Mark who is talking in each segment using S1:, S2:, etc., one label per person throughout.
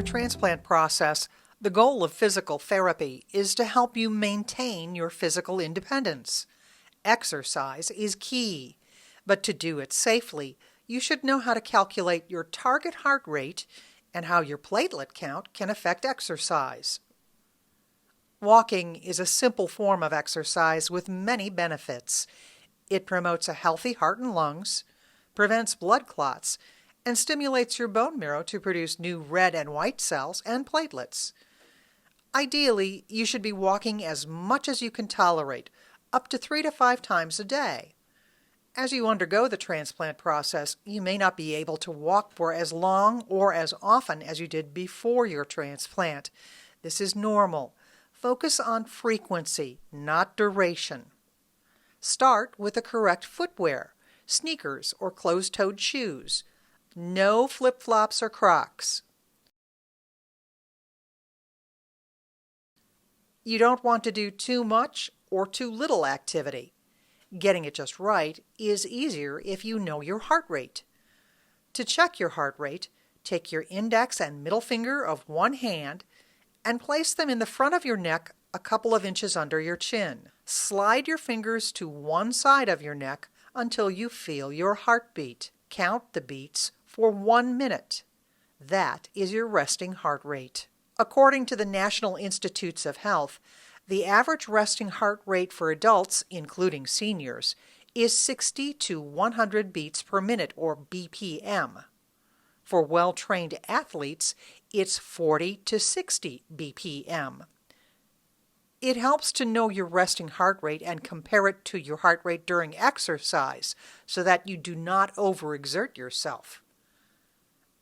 S1: transplant process, the goal of physical therapy is to help you maintain your physical independence. Exercise is key, but to do it safely, you should know how to calculate your target heart rate and how your platelet count can affect exercise. Walking is a simple form of exercise with many benefits. It promotes a healthy heart and lungs, prevents blood clots, and stimulates your bone marrow to produce new red and white cells and platelets. Ideally, you should be walking as much as you can tolerate, up to 3 to 5 times a day. As you undergo the transplant process, you may not be able to walk for as long or as often as you did before your transplant. This is normal. Focus on frequency, not duration. Start with the correct footwear, sneakers or closed-toed shoes. No flip-flops or Crocs. You don't want to do too much or too little activity. Getting it just right is easier if you know your heart rate. To check your heart rate, take your index and middle finger of one hand and place them in the front of your neck a couple of inches under your chin. Slide your fingers to one side of your neck until you feel your heartbeat. Count the beats for 1 minute. That is your resting heart rate. According to the National Institutes of Health, the average resting heart rate for adults, including seniors, is 60 to 100 beats per minute, or BPM. For well-trained athletes, it's 40 to 60 BPM. It helps to know your resting heart rate and compare it to your heart rate during exercise so that you do not overexert yourself.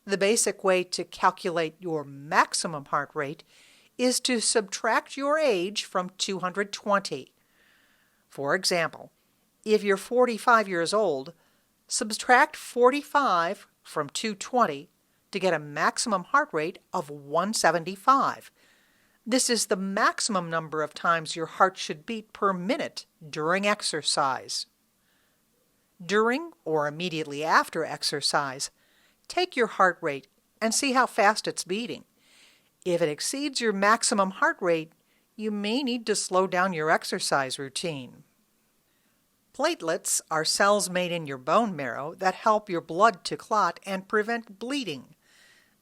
S1: The basic way to calculate your maximum heart rate is to subtract your age from 220. For example, if you're 45 years old, subtract 45 from 220 to get a maximum heart rate of 175. This is the maximum number of times your heart should beat per minute during exercise. During or immediately after exercise, take your heart rate and see how fast it's beating. If it exceeds your maximum heart rate, you may need to slow down your exercise routine. Platelets are cells made in your bone marrow that help your blood to clot and prevent bleeding.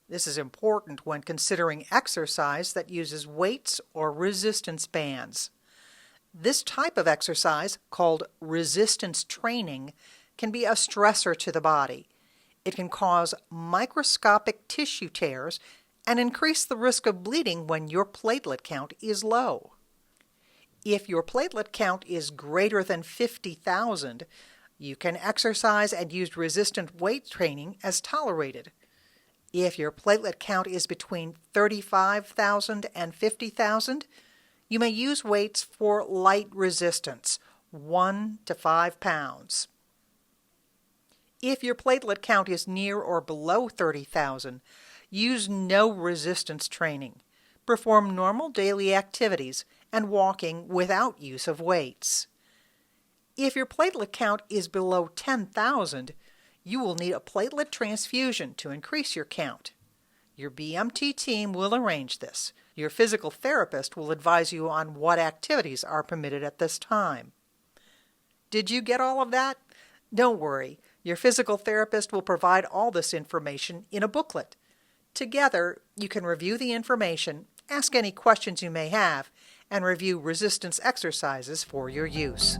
S1: This is important when considering exercise that uses weights or resistance bands. This type of exercise, called resistance training, can be a stressor to the body. It can cause microscopic tissue tears and increase the risk of bleeding when your platelet count is low. If your platelet count is greater than 50,000, you can exercise and use resistant weight training as tolerated. If your platelet count is between 35,000 and 50,000, you may use weights for light resistance, 1 to 5 pounds. If your platelet count is near or below 30,000, use no resistance training. Perform normal daily activities and walking without use of weights. If your platelet count is below 10,000, you will need a platelet transfusion to increase your count. Your BMT team will arrange this. Your physical therapist will advise you on what activities are permitted at this time. Did you get all of that? Don't worry. Your physical therapist will provide all this information in a booklet. Together, you can review the information, ask any questions you may have, and review resistance exercises for your use.